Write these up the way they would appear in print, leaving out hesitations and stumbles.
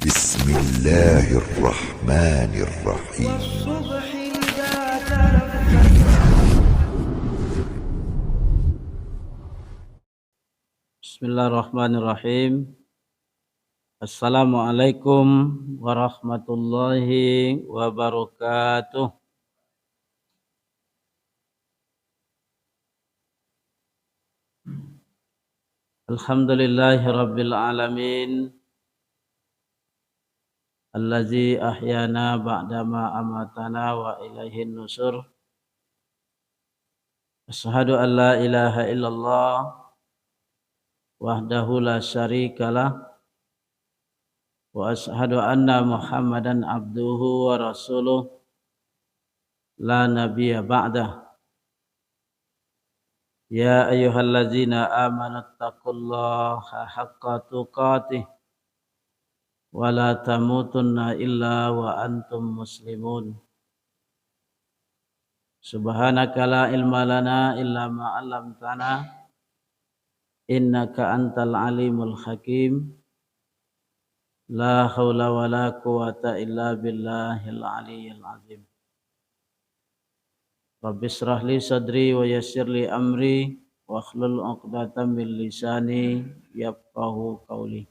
بسم الله الرحمن الرحيم. والصبح إذا تنفس. Bismillahirrahmanirrahim. Assalamualaikum warahmatullahi wabarakatuh. Alhamdulillahi rabbil alamin. Allazi ahyana ba'dama amatana wa ilaihin nusur. Asyhadu an la ilaha illallah wahdahu la syarikalah wa asyhadu anna Muhammadan abduhu wa rasuluh la nabiyya ba'dah. Ya ayyuhallazina amanu taqullaha haqqa tuqatih wa la tamutunna illa wa antum muslimun. Subhanaka la ilma lana illa ma 'allamtana innaka antal alimul hakim. La haula wa la quwata illa billahil aliyyil azim. Rabbi shrah li sadri wa yassir li amri wa hlul 'uqdatam min lisani yafqahu qawli.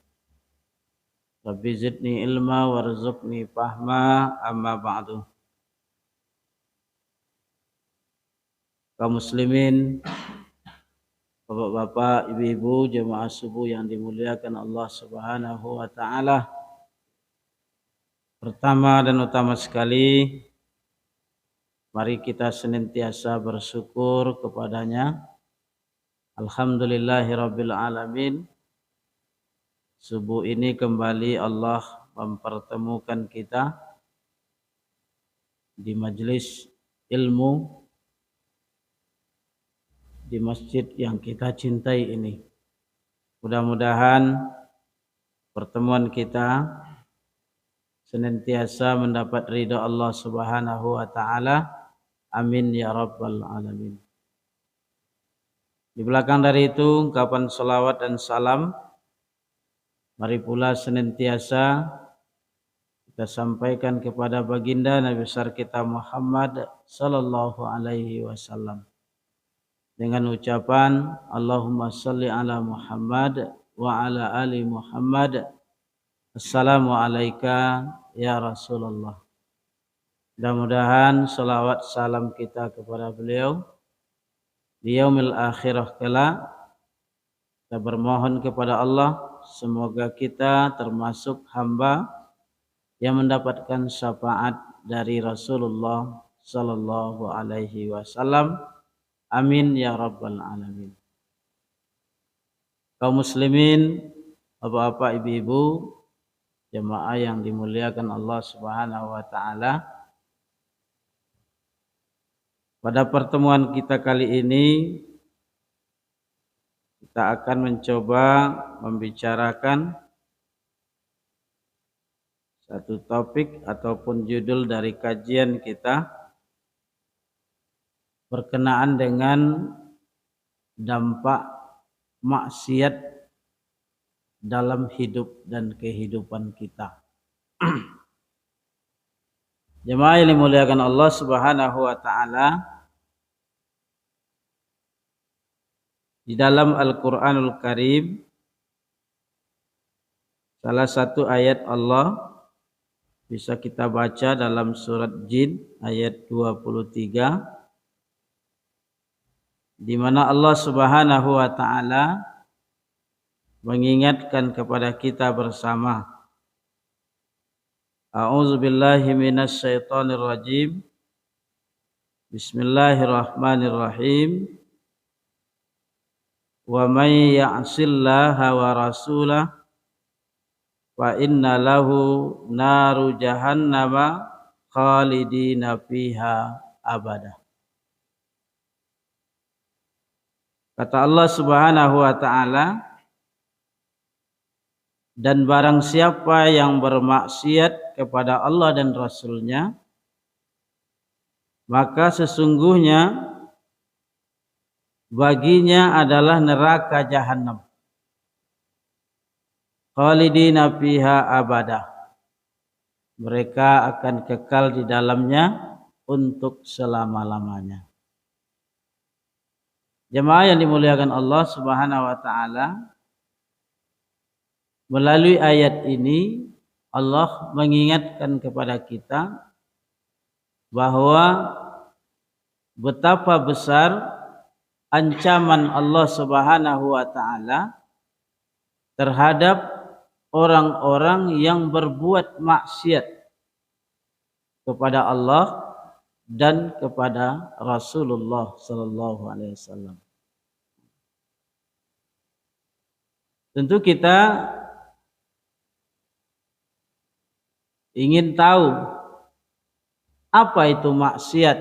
Rabbi zidni ilma warzuqni fahma, amma ba'du. Kaum muslimin, bapak-bapak, ibu-ibu, jemaah subuh yang dimuliakan Allah Subhanahu wa taala. Pertama dan utama sekali, mari kita senantiasa bersyukur kepadanya. Alhamdulillahirabbil alamin. Subuh ini kembali Allah mempertemukan kita di majelis ilmu di masjid yang kita cintai ini. Mudah-mudahan pertemuan kita senantiasa mendapat ridha Allah Subhanahu wa taala. Amin ya rabbal alamin. Di belakang dari itu ungkapan salawat dan salam mari pula senantiasa kita sampaikan kepada baginda Nabi besar kita Muhammad sallallahu alaihi wasallam dengan ucapan Allahumma shalli ala Muhammad wa ala ali Muhammad. Assalamu alayka ya Rasulullah. Mudah-mudahan salawat salam kita kepada beliau di yaumil akhirah kelak, kita bermohon kepada Allah semoga kita termasuk hamba yang mendapatkan syafaat dari Rasulullah sallallahu alaihi wasallam. Amin ya rabbal alamin. Kaum muslimin, bapak-bapak, ibu-ibu, jemaah yang dimuliakan Allah Subhanahu wa taala. Pada pertemuan kita kali ini kita akan mencoba membicarakan satu topik ataupun judul dari kajian kita berkenaan dengan dampak maksiat dalam hidup dan kehidupan kita. Jemaah yang dimuliakan Allah Subhanahu wa taala, di dalam Al-Qur'anul Karim salah satu ayat Allah bisa kita baca dalam surat Jin ayat 23, di mana Allah Subhanahu wa taala mengingatkan kepada kita bersama. A'udzubillahi minasyaitonir rajim. Bismillahirrahmanirrahim. Wa may ya'sillaha wa rasulahu fa inna lahu naru jahannama khalidina fiha abada. Kata Allah Subhanahu wa taala, dan barang siapa yang bermaksiat kepada Allah dan Rasul-Nya, maka sesungguhnya baginya adalah neraka jahanam. Khalidina fiha abada. mereka akan kekal di dalamnya untuk selama-lamanya. Jemaah yang dimuliakan Allah Subhanahu wa taala, melalui ayat ini Allah mengingatkan kepada kita bahwa betapa besar ancaman Allah Subhanahu wa taala terhadap orang-orang yang berbuat maksiat kepada Allah dan kepada Rasulullah sallallahu alaihi wasallam. Tentu kita ingin tahu apa itu maksiat.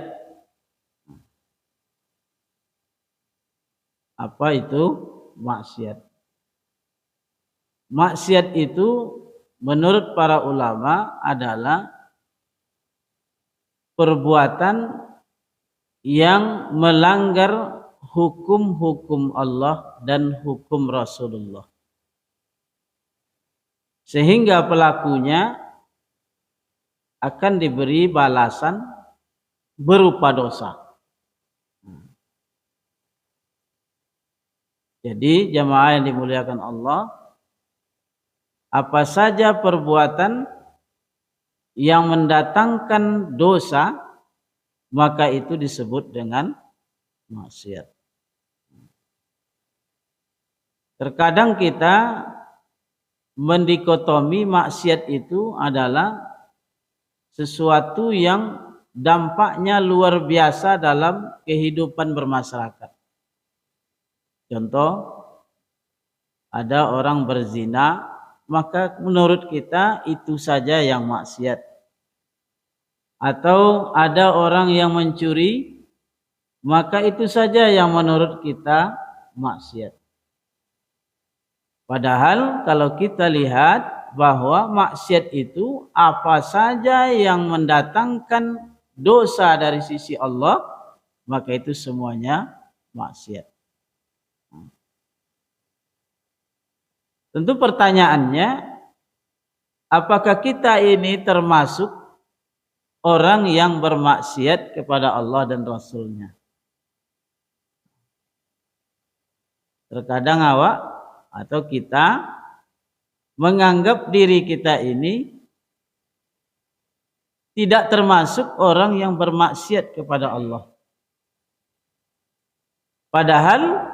Apa itu maksiat? Maksiat itu menurut para ulama adalah perbuatan yang melanggar hukum-hukum Allah dan hukum Rasulullah, sehingga pelakunya akan diberi balasan berupa dosa. Jadi jamaah yang dimuliakan Allah, apa saja perbuatan yang mendatangkan dosa, maka itu disebut dengan maksiat. Terkadang kita mendikotomi maksiat itu adalah sesuatu yang dampaknya luar biasa dalam kehidupan bermasyarakat. Contoh, ada orang berzina, maka menurut kita itu saja yang maksiat. Atau ada orang yang mencuri, maka itu saja yang menurut kita maksiat. Padahal kalau kita lihat bahwa maksiat itu apa saja yang mendatangkan dosa dari sisi Allah, maka itu semuanya maksiat. Tentu pertanyaannya, apakah kita ini termasuk orang yang bermaksiat kepada Allah dan Rasulnya? Terkadang awak atau kita menganggap diri kita ini tidak termasuk orang yang bermaksiat kepada Allah. Padahal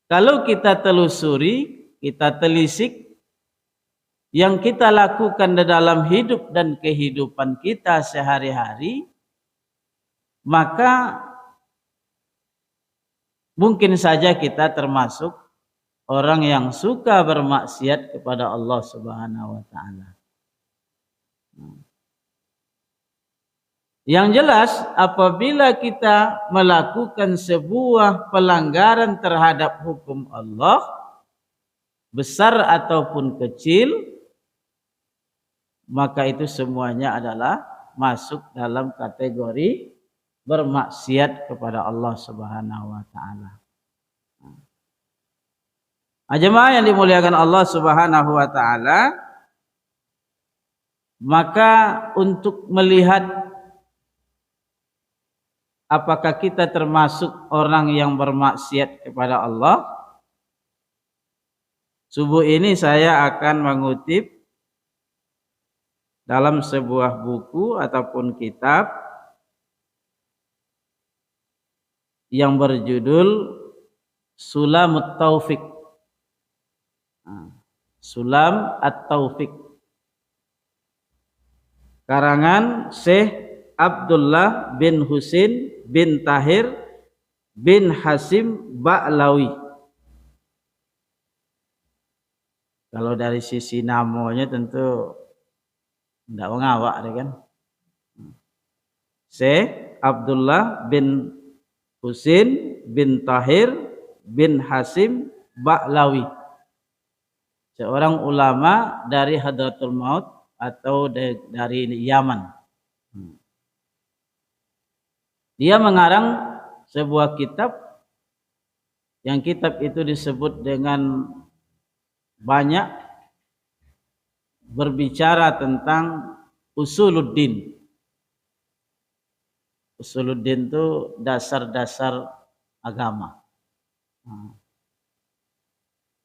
kalau kita telusuri, kita telisik, yang kita lakukan di dalam hidup dan kehidupan kita sehari-hari, maka mungkin saja kita termasuk orang yang suka bermaksiat kepada Allah Subhanahu wa taala. Yang jelas, apabila kita melakukan sebuah pelanggaran terhadap hukum Allah, besar ataupun kecil, maka itu semuanya adalah masuk dalam kategori bermaksiat kepada Allah Subhanahu wa taala. Jemaah yang dimuliakan Allah Subhanahu wa taala, maka untuk melihat apakah kita termasuk orang yang bermaksiat kepada Allah, subuh ini saya akan mengutip dalam sebuah buku ataupun kitab yang berjudul Sulam at-Taufiq. Sulam at-Taufiq, karangan Syekh Abdullah bin Husin bin Tahir bin Hasim Ba'lawi. Kalau dari sisi namanya tentu tidak mengawak kan. Syekh Abdullah bin Husin bin Tahir bin Hasim Ba'lawi, seorang ulama dari Hadratul Maut atau dari Yaman. Dia mengarang sebuah kitab, yang kitab itu disebut dengan banyak berbicara tentang usuluddin. Usuluddin itu dasar-dasar agama.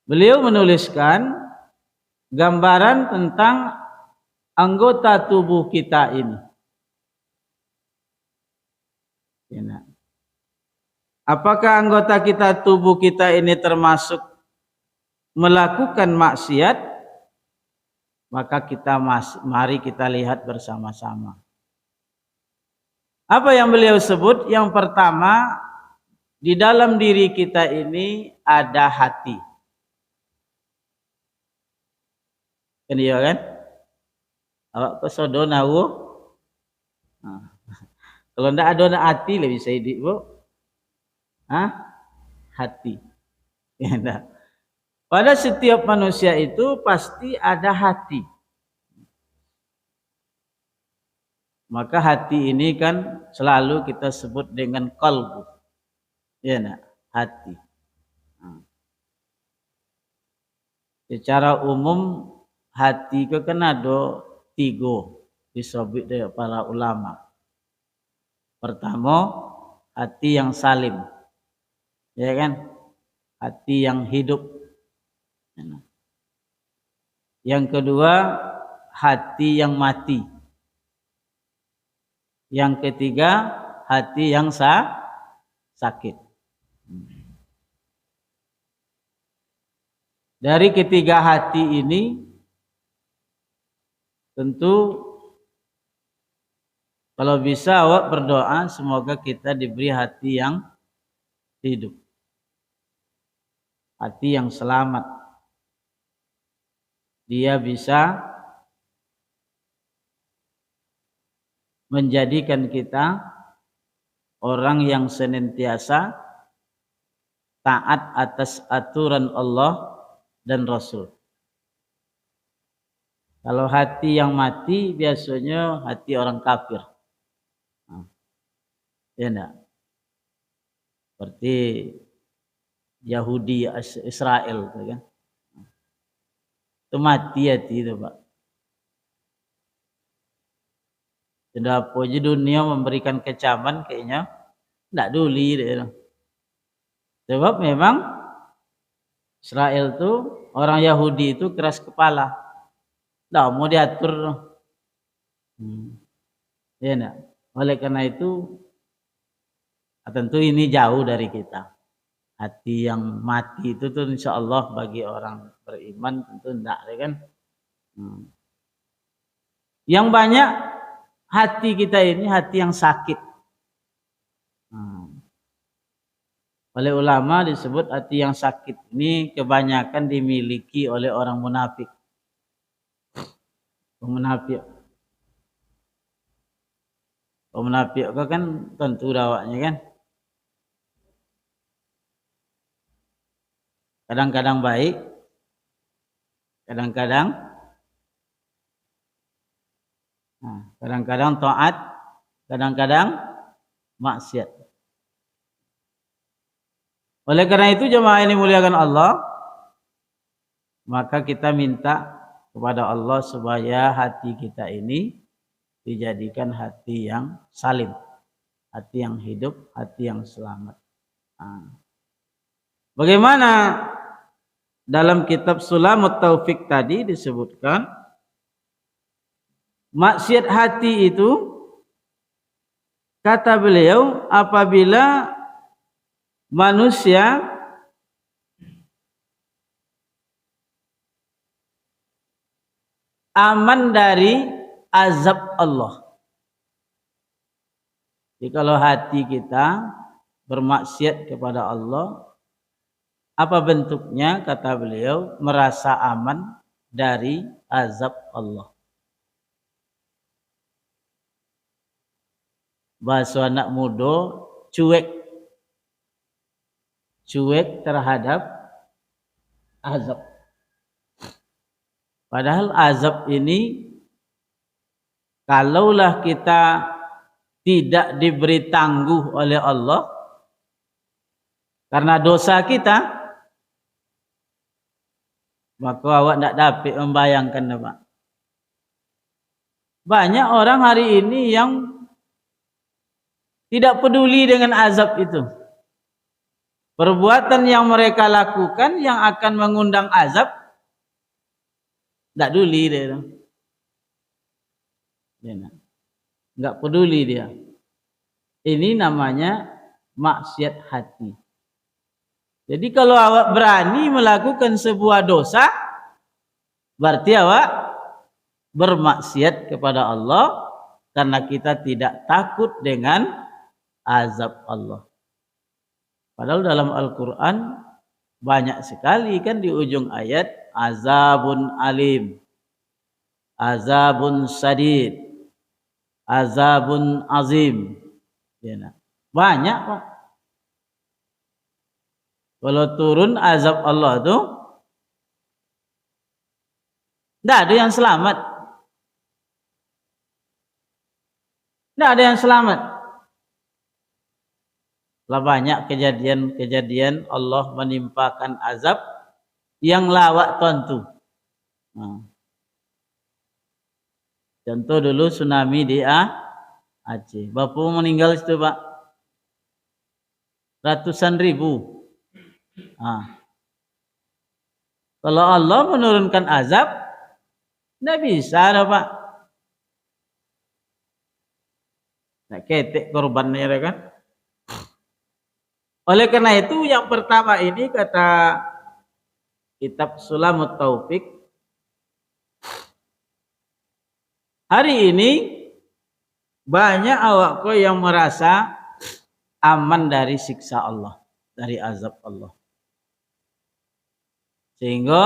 Beliau menuliskan gambaran tentang anggota tubuh kita ini. Apakah anggota tubuh kita ini termasuk melakukan maksiat? Maka mari kita lihat bersama-sama. Apa yang beliau sebut? Yang pertama, di dalam diri kita ini ada hati. Kan iya kan? Awak kesodo nawo. Kalau ndak ada hati lebih bisa hidup, Bu. Hati. Ya, enggak. Pada setiap manusia itu pasti ada hati. Maka hati ini kan selalu kita sebut dengan qalbu. Ya enggak? Hati. Secara umum hati itu kan ada 3 disebut oleh para ulama. Pertama, hati yang salim. Ya kan? Hati yang hidup. Yang kedua, hati yang mati. Yang ketiga, hati yang sakit. Dari ketiga hati ini, tentu kalau bisa awak berdoa semoga kita diberi hati yang hidup. Hati yang selamat. Dia bisa menjadikan kita orang yang senantiasa taat atas aturan Allah dan Rasul. Kalau hati yang mati biasanya hati orang kafir. Ya enggak? Seperti Yahudi Israel kan. Itu mati hati itu, Pak. Sudah puji dunia memberikan kecaman kayaknya enggak duli deh. Sebab memang Israel itu orang Yahudi itu keras kepala. Enggak mau diatur. Ya enggak? Oleh karena itu tentu ini jauh dari kita. Hati yang mati itu tuh insya Allah bagi orang beriman tentu enggak ya kan. Yang banyak hati kita ini hati yang sakit. Oleh ulama disebut hati yang sakit ini kebanyakan dimiliki oleh orang munafik. Munafik kan tentu dawaknya kan. Kadang-kadang baik, kadang-kadang taat, kadang-kadang maksiat. Oleh karena itu jemaah ini muliakan Allah, maka kita minta kepada Allah supaya hati kita ini dijadikan hati yang salim, hati yang hidup, hati yang selamat. Bagaimana dalam kitab Sulamut Taufik tadi disebutkan maksiat hati itu, kata beliau, apabila manusia aman dari azab Allah. Jadi kalau hati kita bermaksiat kepada Allah, apa bentuknya? Kata beliau, merasa aman dari azab Allah. Bahasa anak muda, cuek terhadap azab. Padahal azab ini kalaulah kita tidak diberi tangguh oleh Allah karena dosa kita, maka awak tidak dapat membayangkan apa. Banyak orang hari ini yang tidak peduli dengan azab itu. Perbuatan yang mereka lakukan yang akan mengundang azab, tidak peduli dia. Enggak peduli dia. Ini namanya maksiat hati. Jadi kalau awak berani melakukan sebuah dosa, berarti awak bermaksiat kepada Allah karena kita tidak takut dengan azab Allah. Padahal dalam Al-Quran banyak sekali kan di ujung ayat azabun alim, azabun sadid, azabun azim. Banyak Pak. Kalau turun azab Allah itu tidak ada yang selamat. Tidak ada yang selamat. Lah banyak kejadian-kejadian Allah menimpakan azab yang lawak tentu. Contoh dulu tsunami di Aceh. Bapak meninggal situ Pak. Ratusan ribu. Kalau Allah menurunkan azab, tidak bisa Pak. Nah, ketek korbannya kan. Oleh karena itu yang pertama ini kata kitab Sulamut Taufik, hari ini banyak awakku yang merasa aman dari siksa Allah, dari azab Allah. Sehingga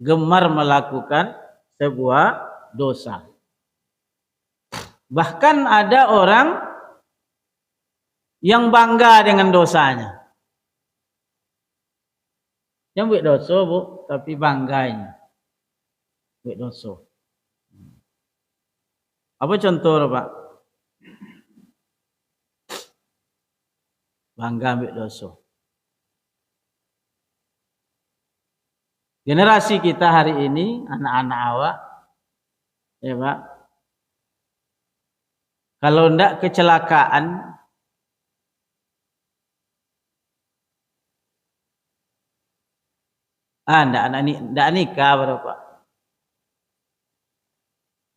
gemar melakukan sebuah dosa. Bahkan ada orang yang bangga dengan dosanya. Yang buat dosa Bu, tapi bangganya buat dosa. Apa contoh Pak? Bangga buat dosa. Generasi kita hari ini, anak-anak awak, ya Pak, kalau ndak kecelakaan, ndak nikah baru Pak.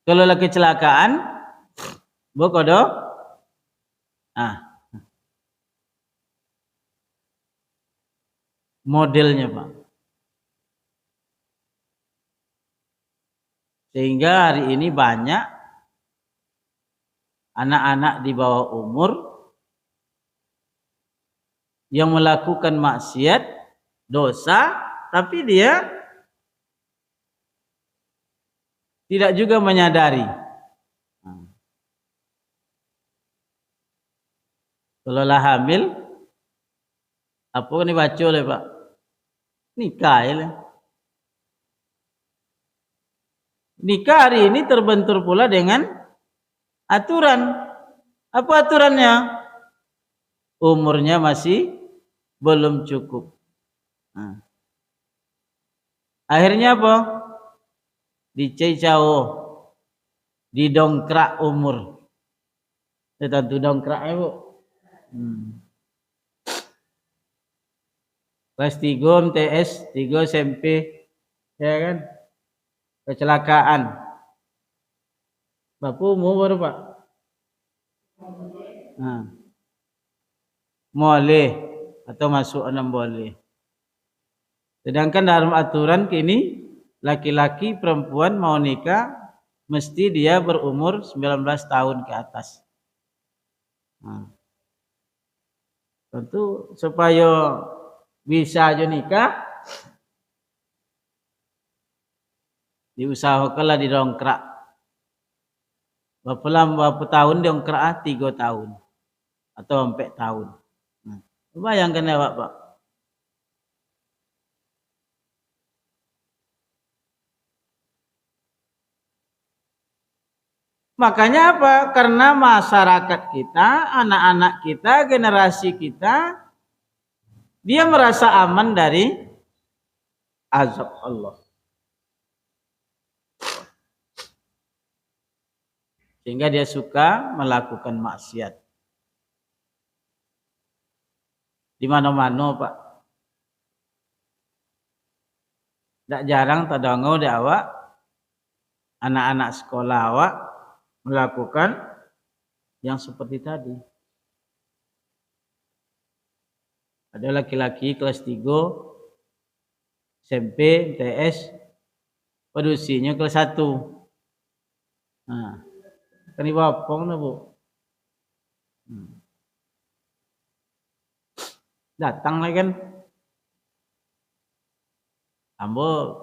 Kalau lagi kecelakaan, bokodo, modelnya Pak. Sehingga hari ini banyak anak-anak di bawah umur yang melakukan maksiat, dosa, tapi dia tidak juga menyadari. Kalau lah hamil, apa yang dibaca oleh Pak? Nikah ya. Nikah hari ini terbentur pula dengan aturan. Apa aturannya? Umurnya masih belum cukup. Akhirnya apa? Dicecau, didongkrak umur. Tentu dongkrak ya Bu. Kelas 3 MTS, 3 SMP, ya kan? Kecelakaan. Bapak umur baru Pak? Boleh atau masuk 6 boleh. Sedangkan dalam aturan kini laki-laki perempuan mau nikah mesti dia berumur 19 tahun ke atas. Tentu supaya bisa aja nikah diusahakanlah didongkrak. Berapa tahun didongkrak? 3 tahun atau 4 tahun. Bayangkan ya Pak. Makanya apa? Karena masyarakat kita, anak-anak kita, generasi kita, dia merasa aman dari azab Allah. sehingga dia suka melakukan maksiat. Di mana-mana Pak. Tak jarang tadongo di awak anak-anak sekolah awak melakukan yang seperti tadi. Ada laki-laki kelas 3 SMP, TS, pedusinya kelas 1. Nah, kan ibu apong na Bu. Datang lagi kan. Ambo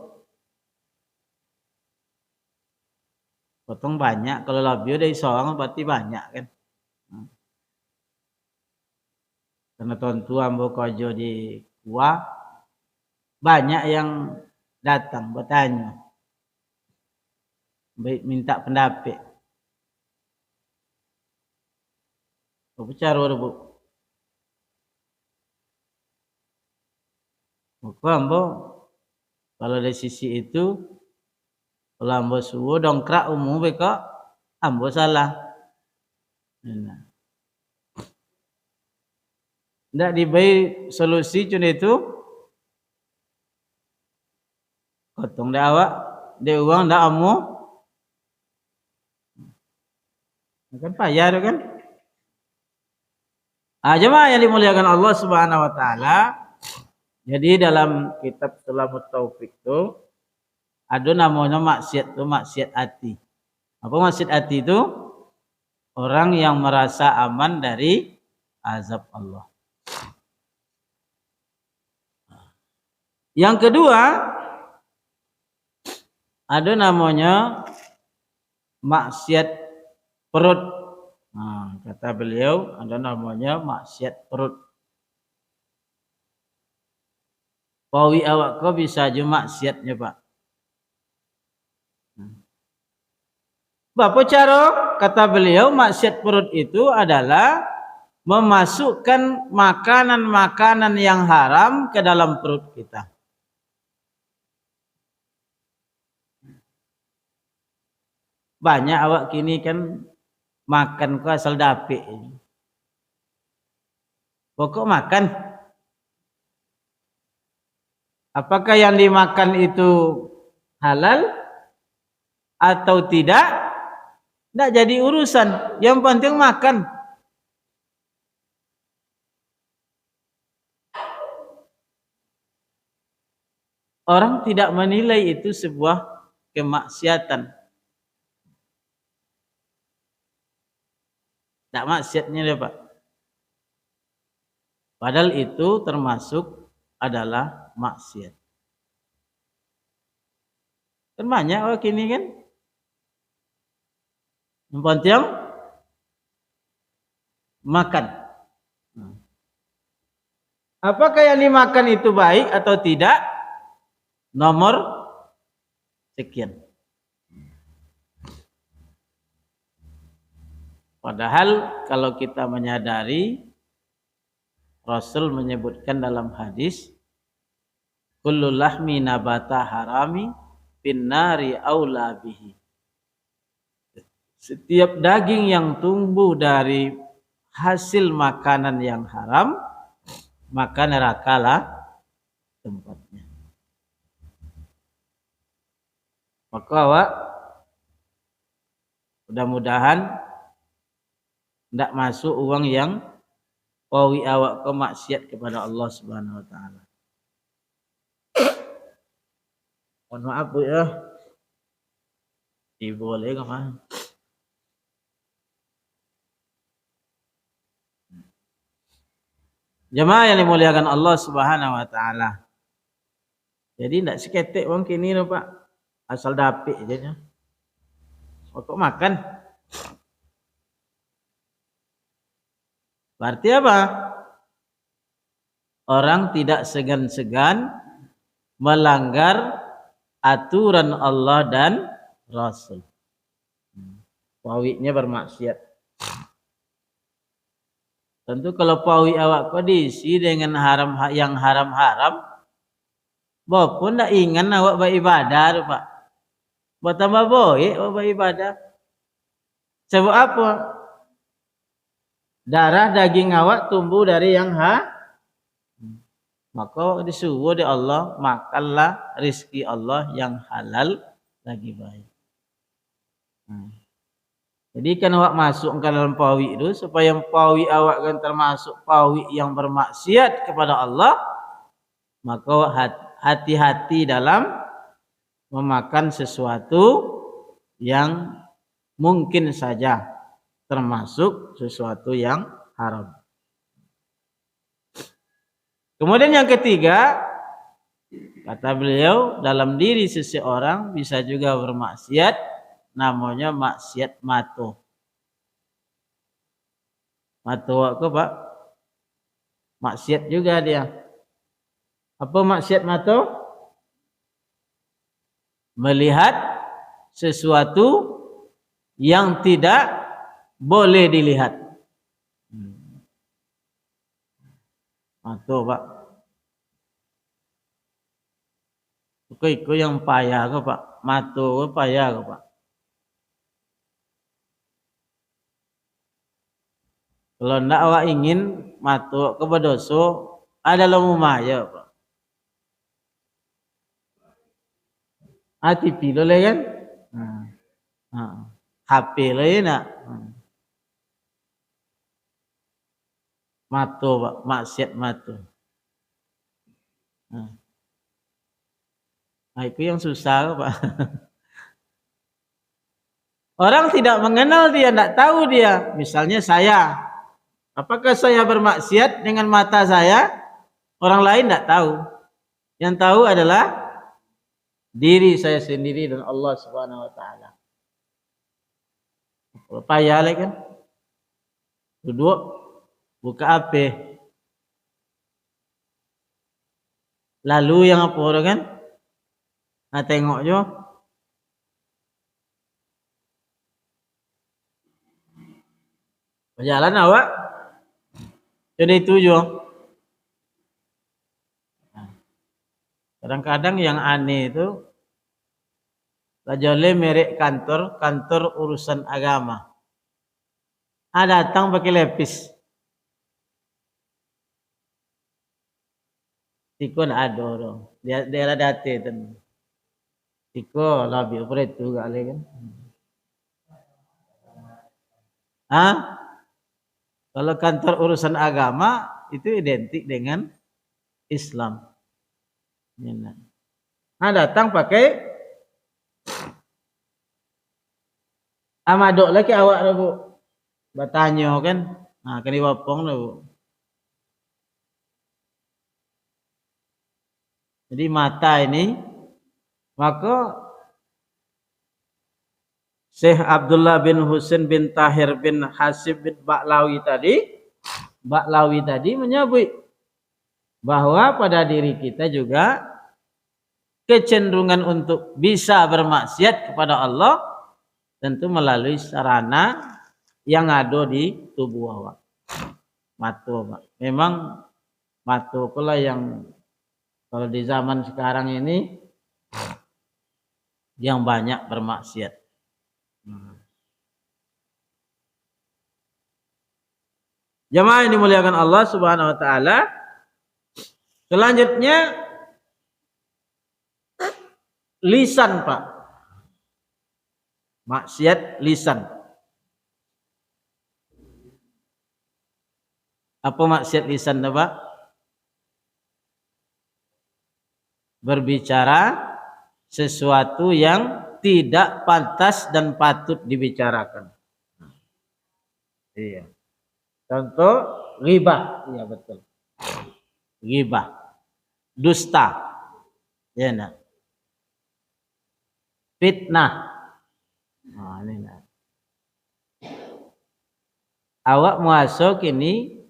potong banyak, kalau labio dari seorang berarti banyak kan. Karena tentu ambo kojo di Kuah banyak yang datang bertanya, minta pendapat. Apa cara Bu? Maka ambo kalau dari sisi itu, kalau ambo suwo dongkrak umum beka, ambo salah. Nah. Ndak diberi solusi cun itu, potong dah awak, dia uang ndak amu, kan payah tu kan? Jemaah yang dimuliakan Allah Subhanahu Wa Taala. Jadi dalam kitab Salamut Taufik itu ada namanya maksiat tu maksiat hati. Apa maksiat hati itu? Orang yang merasa aman dari azab Allah. Yang kedua ada namanya maksiat perut. Nah, kata beliau ada namanya maksiat perut. Pawi awak kau bisa aja maksiatnya Pak. Bapak cara kata beliau maksiat perut itu adalah memasukkan makanan-makanan yang haram ke dalam perut kita. Banyak awak kini kan makan kok asal dapik. Pokok makan. Apakah yang dimakan itu halal atau tidak? Tidak jadi urusan. Yang penting makan. Orang tidak menilai itu sebuah kemaksiatan. Tak maksiatnya dia Pak. Padahal itu termasuk adalah maksiat. Kan banyak orang kini kan. Yang penting makan. Apakah yang dimakan itu baik atau tidak? Nomor sekian. Padahal kalau kita menyadari Rasul menyebutkan dalam hadis kullu lahmi nabata harami finnari aula bihi. Setiap daging yang tumbuh dari hasil makanan yang haram maka nerakalah tempatnya. Maka awak mudah-mudahan tidak masuk uang yang pawi awak ke maksiat kepada Allah Subhanahu Wa Taala. Mohon maaf Bu ya. Boleh ke mana? Jemaah yang dimuliakan Allah Subhanahu Wa Taala. Jadi tidak seketik wong kini loh Pak. Asal dapik aja. Kok makan? Berarti apa? Orang tidak segan-segan melanggar aturan Allah dan Rasul. Pawinya bermaksiat. Tentu kalau pawi awak kondisi dengan haram yang haram-haram, walaupun tidak ingat awak beribadah, Pak. Buat tambah boleh awak beribadah. Sebab apa? Darah daging awak tumbuh dari yang maka disuruh oleh Allah, makanlah rizki Allah yang halal lagi baik. Jadi kan awak masuk ke dalam pawi itu supaya pawi awak kan termasuk pawi yang bermaksiat kepada Allah, maka hati-hati dalam memakan sesuatu yang mungkin saja termasuk sesuatu yang haram. Kemudian yang ketiga, kata beliau, dalam diri seseorang bisa juga bermaksiat, namanya maksiat mato. Mato apa Pak? Maksiat juga dia. Apa maksiat mato? Melihat sesuatu yang tidak boleh dilihat. Mato Pak. Itu yang payah ke Pak? Mato payah ke Pak? Kalau ndak awak ingin mato ke berdosa, ada lumaya Pak. TV lo kan? HP lo ya nak? Mato Pak, maksiat mato. Itu yang susah Pak. Orang tidak mengenal dia, tidak tahu dia. Misalnya saya, apakah saya bermaksiat dengan mata saya? Orang lain tidak tahu. Yang tahu adalah diri saya sendiri dan Allah Subhanahu wa taala. Payah lagi kan? Duduk buka HP. Lalu yang apa orang kan? Nah, tengok jo. Berjalan awak. Jadi itu jo. Kadang-kadang yang aneh itu lajole merek kantor urusan agama. Datang pakai lepis. Tiko ada orang. Daerah date itu. Tiko lebih operate juga kan. Kalau kantor urusan agama itu identik dengan Islam. Datang pakai amadok lagi awak bu, bertanya kan, kini wapong bu. Jadi mata ini, maka Syekh Abdullah bin Husain bin Tahir bin Hasib bin Ba'lawi tadi menyebut bahwa pada diri kita juga kecenderungan untuk bisa bermaksiat kepada Allah tentu melalui sarana yang ada di tubuh awak. Mata, memang mata pula yang kalau di zaman sekarang ini yang banyak bermaksiat. Jamaah yang dimuliakan Allah Subhanahu wa taala. Selanjutnya lisan, Pak. Maksiat lisan. Apa maksiat lisan, Pak? Berbicara sesuatu yang tidak pantas dan patut dibicarakan. Iya. Contoh ghibah, iya betul. Ghibah, dusta, ya nak. Fitnah. Ini nak. Awak masuk ini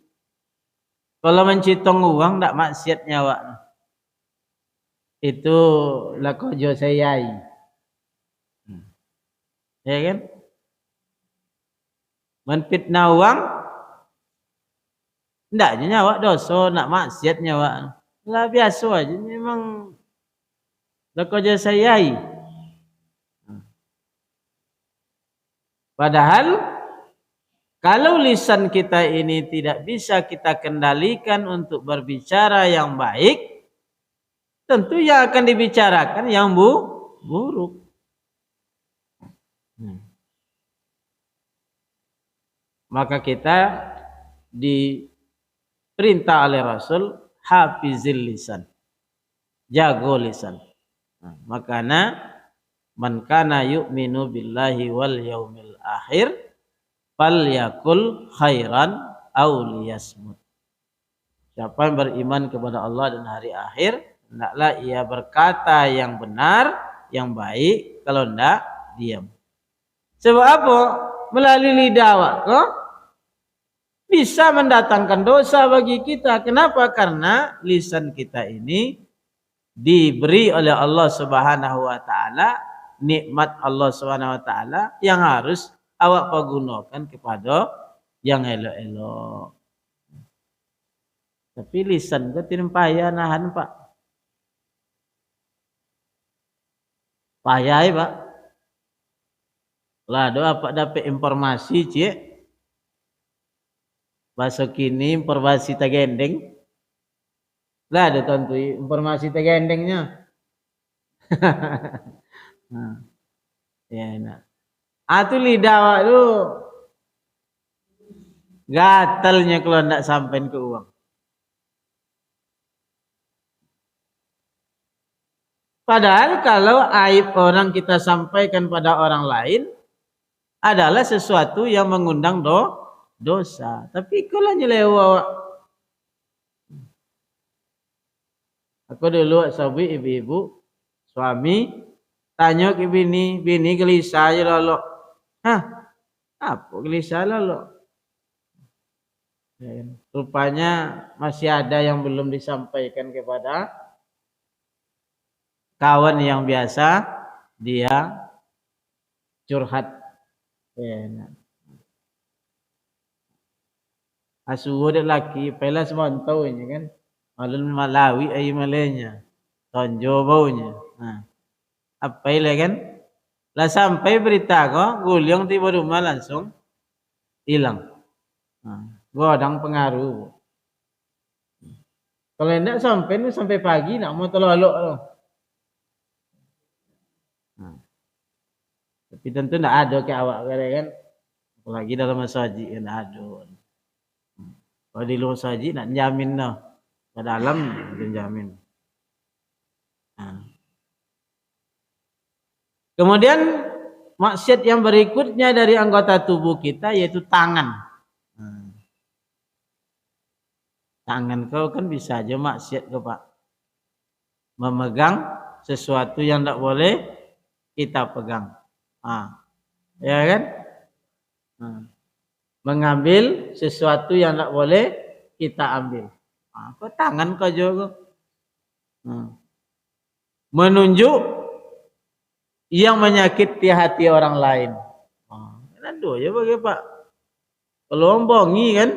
kalau mencitong uang tak maksiat nyawa. Itu lakojo sayai. Ya kan? Menfitnah uang ndak nyawa dosa, nak maksiat nyawa. Lah biasa aja memang lakojo sayai. Padahal Kalau lisan kita ini tidak bisa kita kendalikan untuk berbicara yang baik, tentu yang akan dibicarakan yang buruk. Maka kita diperintah oleh Rasul hafizil lisan, jago lisan. Makanya man kana yu'minu billahi wal yaumil akhir falyakul khairan aw liyasmut. Siapa yang beriman kepada Allah dan hari akhir, hendaklah ia berkata yang benar, yang baik, kalau enggak diam. Sebab apa? Melalui lidah kok bisa mendatangkan dosa bagi kita. Kenapa? Karena lisan kita ini diberi oleh Allah Subhanahu wa taala, nikmat Allah Subhanahu wa taala yang harus awak pergunakan kepada yang elok-elok. Tapi lisan ke tidak payah nahan, Pak. Payah, Pak. Lah doa Pak dapat informasi, Cik. Bahasa kini informasi tagendeng. Lah ada tentu informasi tagendengnya. Nah, ya enak. Itu lidah Pak lu gatalnya kalau tidak sampai ke uang. Padahal kalau aib orang kita sampaikan pada orang lain adalah sesuatu yang mengundang dosa. Tapi kalau nyelewa, aku dulu sabi ibu-ibu suami tanya ke bini gelisah aja lalu. Hah? Apa gelisah lalu? Rupanya masih ada yang belum disampaikan kepada kawan yang biasa dia curhat. Asuh dia laki pelas montau ini kan. Malun Malawi ay malenya. Tonjo baunya. Nah. Apa ile kan? Lah sampai berita kok gulyong tiba rumah langsung hilang. Nah, godang pengaruh. Kalau enggak sampai pagi nak mau telolok loh. Tapi tentu tidak ada ke awak kan, apalagi dalam masjid kan ada. Kalau di luar masjid nak jamin noh, ke dalam jamin. Nah. Kemudian maksiat yang berikutnya dari anggota tubuh kita yaitu tangan. Tangan kau kan bisa aja maksiat kau Pak, memegang sesuatu yang tidak boleh kita pegang. Ya kan? Mengambil sesuatu yang tak boleh kita ambil. Apa tangan kau juga? Menunjuk yang menyakiti hati orang lain. Aduh ya bagi Pak. Kalau bohongi kan,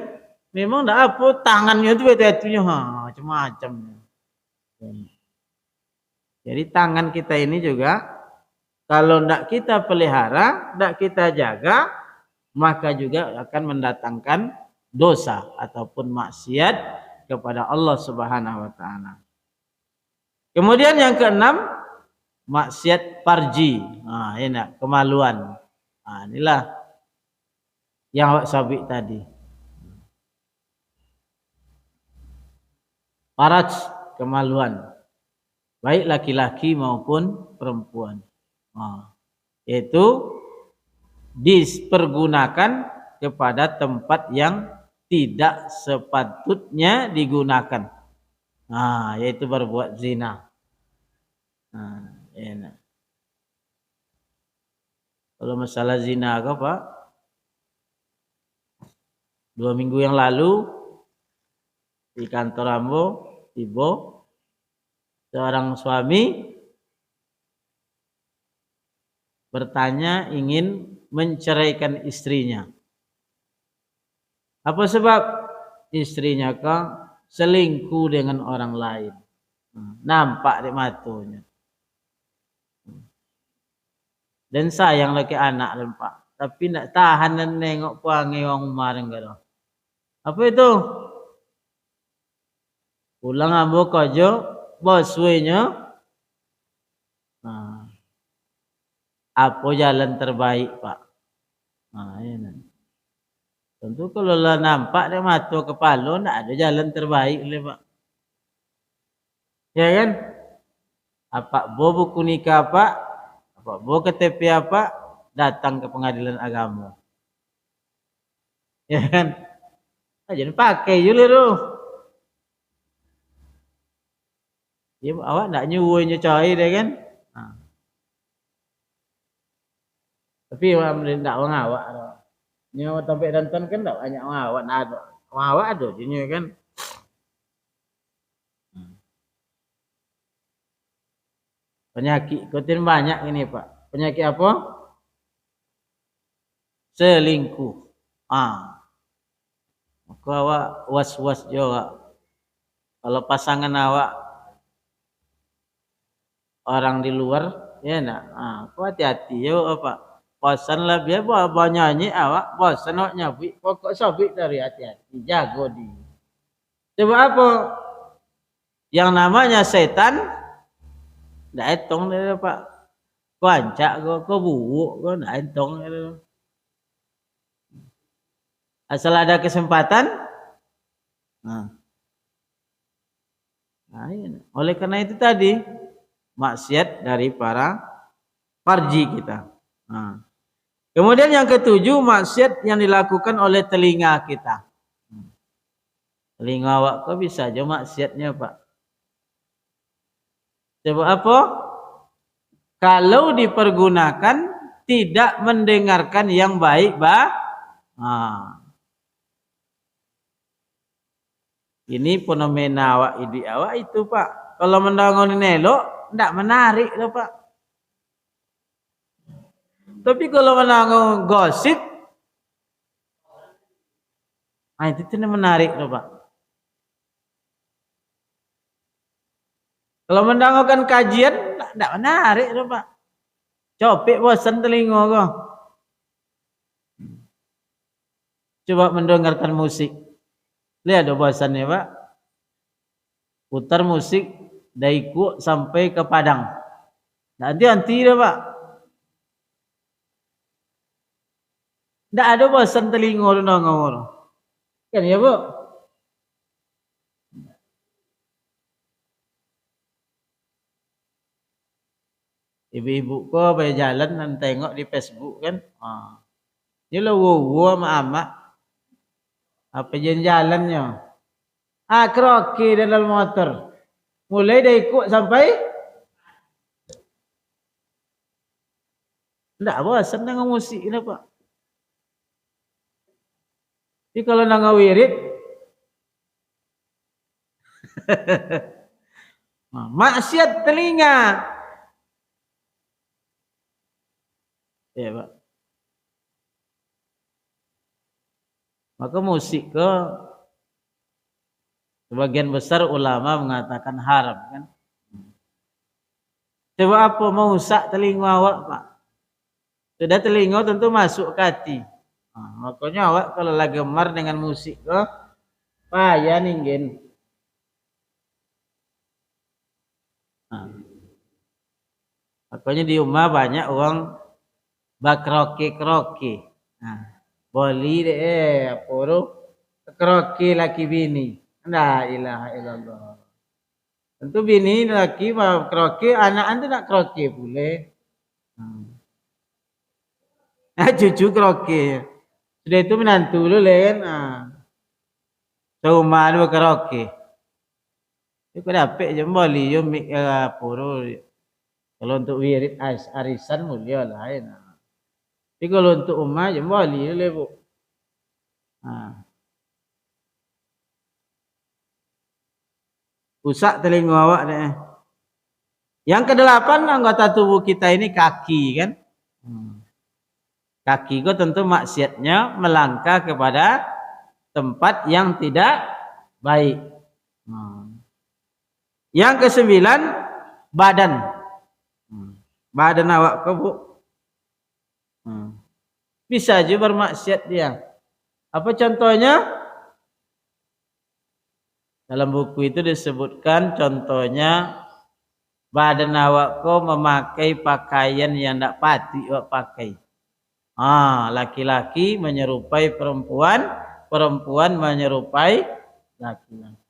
memang tak apa tangannya itu bete-betunya macam-macam. Jadi tangan kita ini juga kalau tidak kita pelihara, tidak kita jaga, maka juga akan mendatangkan dosa ataupun maksiat kepada Allah Subhanahu wa taala. Kemudian yang keenam, maksiat farji. Enak, kemaluan. Inilah yang awak sabik tadi. Faraj, kemaluan. Baik laki-laki maupun perempuan. Yaitu dipergunakan kepada tempat yang tidak sepatutnya digunakan. Yaitu berbuat zina. Enak. Kalau masalah zina apa Pak? 2 minggu yang lalu di kantor Ambo, Ibu, seorang suami bertanya ingin menceraikan istrinya. Apa sebab? Istrinya kok selingkuh dengan orang lain. Nampak di matanya. Dan sayang lagi anak dan Pak. tapi nak tahan dan nengok perangai orang Umar enggak. Apa itu? Pulang ambo kerja, boswenya. Nah, apa jalan terbaik, Pak? Nah, ini. Tentu kalau lah nampak dia mata kepala, tak ada jalan terbaik le, Pak. Ya kan? Apa buku nikah Pak? Apa KTP apa? Datang ke pengadilan agama. Ya kan? Nah, jadi pakai juga tu. Ya, awak nak nyuruhnya cari dia kan? Nah. Tapi awak tak orang awak. Nyawa tampik dantan kan tak banyak orang awak nak ada. Orang awak ada je kan? Penyakit kotin banyak ini Pak. Penyakit apa? Selingkuh. Maka awak was-was juga. Kalau pasangan awak orang di luar, ya nak. Kau hati-hati ya apa? Bosan lah biar bawa nyanyi awak. Bosan awak nyabi. Pokok sabit dari hati-hati. Jago di. Sebab apa? Yang namanya setan, tak hitung dia Pak. Kau ancak kau buruk kau tak hitung dia. Asal ada kesempatan. Oleh karena itu tadi maksiat dari para farji kita. Kemudian yang ketujuh maksiat yang dilakukan oleh telinga kita. Telinga awak kok bisa aja maksiatnya Pak. Sebab apa? Kalau dipergunakan tidak mendengarkan yang baik, ini fenomena awak ide awak itu Pak. Kalau mendangon elok, tidak menarik loh Pak. Tapi kalau mendangon gosip, itu tidak menarik loh Pak. Kalau mendengarkan kajian, tidak menarik loh Pak. Copik bosan telinga kok. Coba mendengarkan musik. Lihat ada bosannya Pak. Putar musik dari Ku sampai ke Padang. Nanti dah Pak. Tidak ada bosan telinga dengar. Kan ya Bu? Ibu-ibu kok bayar jalan dan tengok di Facebook kan. Ini lah wow sama amak. Apa jalannya? Keroki dalam motor. Mulai dari Ku sampai tidak bosan dengan musik ini Pak. Tapi kalau nang wirid maksiat telinga. Ya Pak. Maka musik ke sebagian besar ulama mengatakan haram kan. Sebab apa merusak telinga awak Pak? Sudah telinga tentu masuk ke hati. Makanya awak kalau lagi gemar dengan musik ke payah ninggin. Makanya di rumah banyak orang bakroki. Boleh deh apa tu? Kroki laki bini. La ilaha illallah. Tentu bini laki mau kroki, anak anda nak kroki boleh. Cucu kroki. Sudah itu menantu dulu kan. Rumah dua kroki. Itu dapat je boleh je mik apa tu. Kalau untuk wirid arisan mulia lain. Tapi kalau untuk umat je boleh le Bu. Rusak telinga awak deh. Yang kedelapan anggota tubuh kita ini kaki kan. Kaki itu tentu maksiatnya melangkah kepada tempat yang tidak baik. Yang kesembilan badan. Badan awak ke Bu. bisa aja bermaksiat dia. Apa contohnya? Dalam buku itu disebutkan contohnya badan awak kau memakai pakaian yang tidak patut awak pakai. Laki-laki menyerupai perempuan, perempuan menyerupai laki-laki.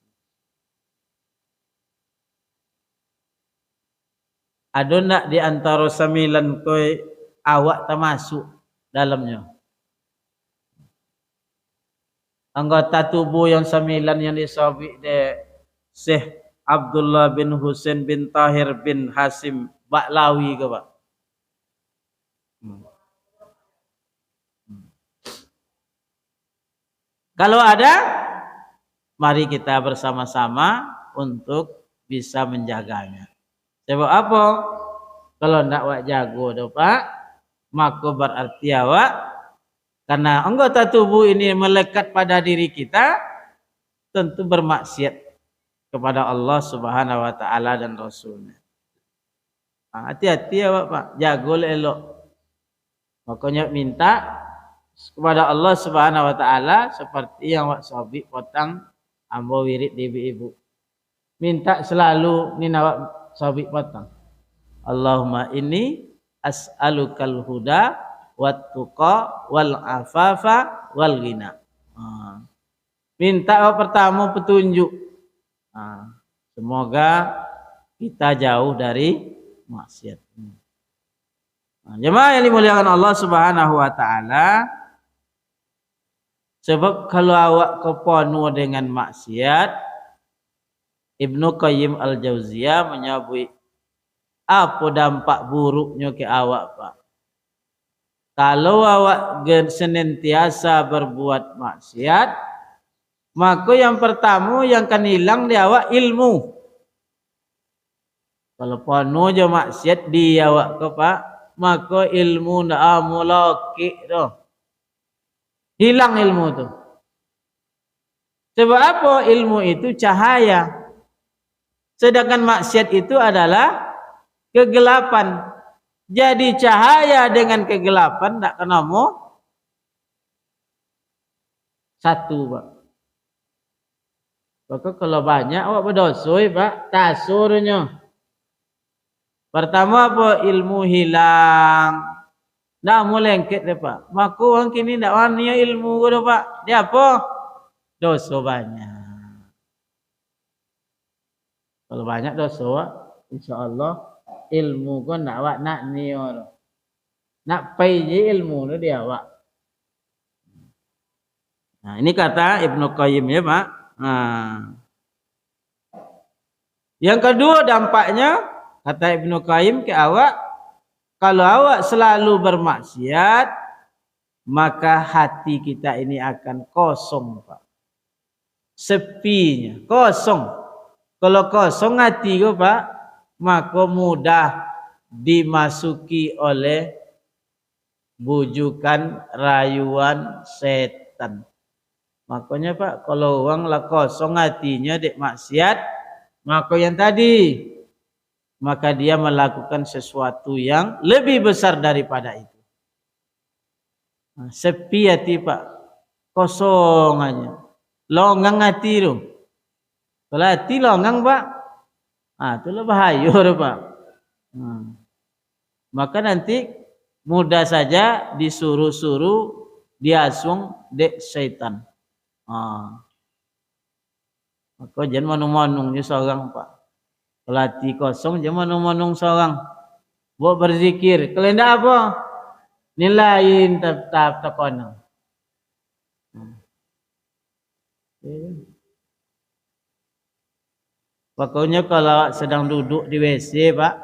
Ada nak di antara 9 koi awak termasuk dalamnya? Anggota tubuh yang 9 yang disobik de Syekh Abdullah bin Husain bin Tahir bin Hasim Baklawi ke Pak? Kalau ada, mari kita bersama-sama untuk bisa menjaganya. Sebab apa? Kalau nak awak jago tu Pak, maka berarti awak karena anggota tubuh ini melekat pada diri kita, tentu bermaksiat kepada Allah Subhanahu wa taala dan Rasulnya. Hati-hati awak Pak, jago elok. Makanya minta kepada Allah Subhanahu wa taala seperti yang awak sabik potang ambo wirid di ibu. Minta selalu ni awak sabik potang. Allahumma inni as'alukal huda wat tuqa wal afafa wal ghina. Minta awak pertama petunjuk. Semoga kita jauh dari maksiat. Jemaah yang dimuliakan Allah Subhanahu wa taala, sebab kalau awak kepenuh dengan maksiat, Ibnu Qayyim Al-Jauziyah menyebut apa dampak buruknya ke awak Pak. Kalau awak senantiasa berbuat maksiat, maka yang pertama yang akan hilang di awak ilmu. Kalau penuh je maksiat di awak ke Pak, maka ilmu ndak mulaki tu. Hilang ilmu tu. Sebab apa? Ilmu itu cahaya. Sedangkan maksiat itu adalah kegelapan. Jadi cahaya dengan kegelapan tak kena satu Pak. Maka kalau banyak awak berdosa Pak, tasurnya. Pertama apa? Ilmu hilang. Dah melengket deh Pak. Maka orang kini tak wani ilmu dah Pak. Dia apa? Dosa banyak. Kalau banyak dosa, insya-Allah ilmu kau nak niyo. Nak pergi ilmu tu dia Pak. Nah, ini kata Ibnu Qayyim ya Pak. Yang kedua dampaknya kata Ibnu Qayyim ke awak, kalau awak selalu bermaksiat, maka hati kita ini akan kosong Pak. Sepinya, kosong. Kalau kosong hati kau Pak, maka mudah dimasuki oleh bujukan rayuan setan. Makanya Pak, kalau orang lah kosong hatinya dek maksiat, maka yang tadi, maka dia melakukan sesuatu yang lebih besar daripada itu. Sepi hati Pak, kosong aja, longgang hati tu. Kalau hati longgang Pak, itulah bahaya tu Pak. Maka nanti mudah saja disuruh-suruh diasung dek syaitan. Maka jangan manung-manung je seorang Pak. Kalau hati kosong jangan manung-manung seorang. Buat berzikir. Kalau tidak apa? Nilain tetap terkonang. Pokoknya kalau sedang duduk di WC Pak,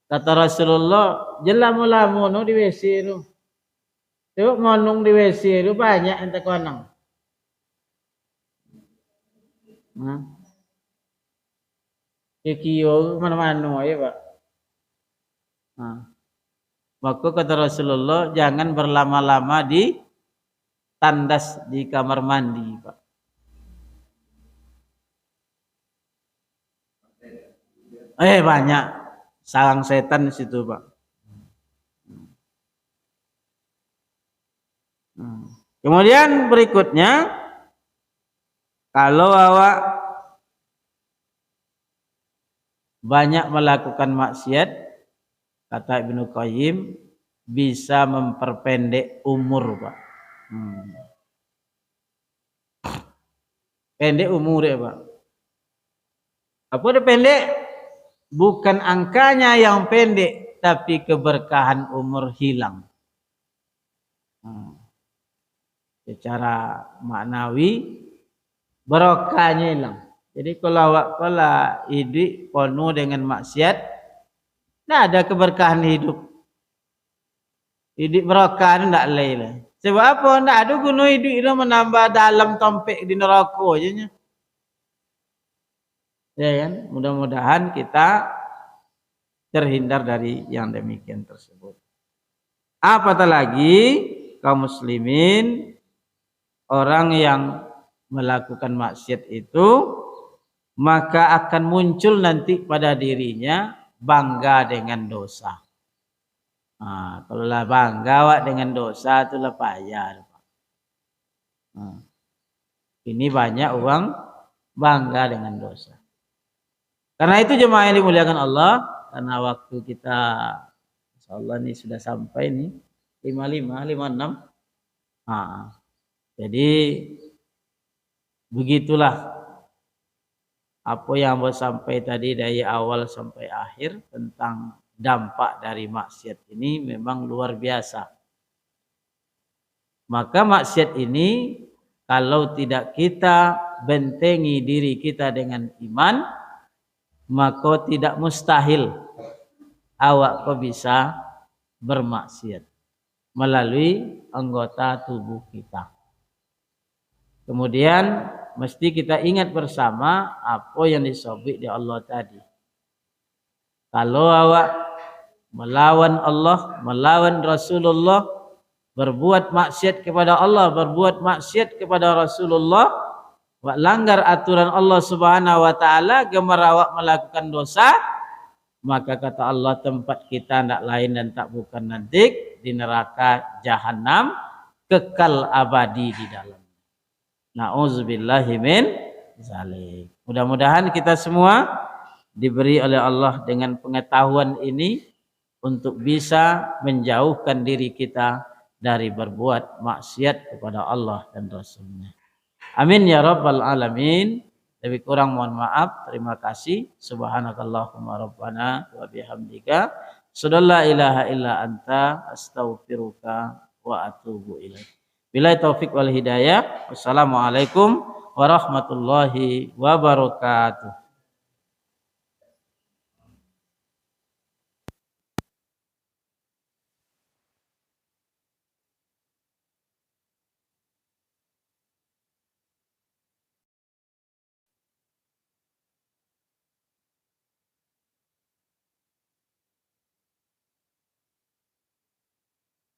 kata Rasulullah, jelah mula-mula no di WC tu. Tengok manung di WC tu banyak yang terkonang. Kikio mana-mana ya Pak. Maka kata Rasulullah, jangan berlama-lama di tandas di kamar mandi Pak. Banyak sarang setan di situ Pak. Kemudian berikutnya, kalau awak banyak melakukan maksiat, kata Ibnu Qayyim, bisa memperpendek umur, Pak. Pendek umur ya, Pak. Apa ada pendek? Bukan angkanya yang pendek, tapi keberkahan umur hilang. Secara maknawi, barokahnya hilang. Jadi kalau hidup penuh dengan maksiat, tidak ada keberkahan hidup. Hidup berkah tidak lain. Sebab apa? Tidak ada guna hidup itu menambah dalam tompek di neraka aja. Ya kan? Mudah-mudahan kita terhindar dari yang demikian tersebut. Apatah lagi kaum muslimin, orang yang melakukan maksiat itu, maka akan muncul nanti pada dirinya bangga dengan dosa. Kalau lah bangga dengan dosa itu lah payah. Ini banyak orang bangga dengan dosa. Karena itu jemaah yang dimuliakan Allah, karena waktu kita insyaallah ini sudah sampai nih 56. Jadi begitulah apa yang saya sampai tadi dari awal sampai akhir tentang dampak dari maksiat ini memang luar biasa. Maka maksiat ini kalau tidak kita bentengi diri kita dengan iman, maka tidak mustahil awak kau bisa bermaksiat melalui anggota tubuh kita. Kemudian mesti kita ingat bersama apa yang disebut di Allah tadi. Kalau awak melawan Allah, melawan Rasulullah, berbuat maksiat kepada Allah, berbuat maksiat kepada Rasulullah, awak langgar aturan Allah Subhanahu wa taala, gemar awak melakukan dosa, maka kata Allah tempat kita tidak lain dan tak bukan nanti di neraka jahanam, kekal abadi di dalam. Na'udzubillahi min zalik. Mudah-mudahan kita semua diberi oleh Allah dengan pengetahuan ini untuk bisa menjauhkan diri kita dari berbuat maksiat kepada Allah dan Rasulnya. Amin ya rabbal alamin. Lebih kurang mohon maaf. Terima kasih. Subhanakallahumma rabbana wa bihamdika. Asyhadu ilaha illa anta astaghfiruka wa atubu ilaik. Billahi taufik wal hidayah. Wassalamualaikum warahmatullahi wabarakatuh.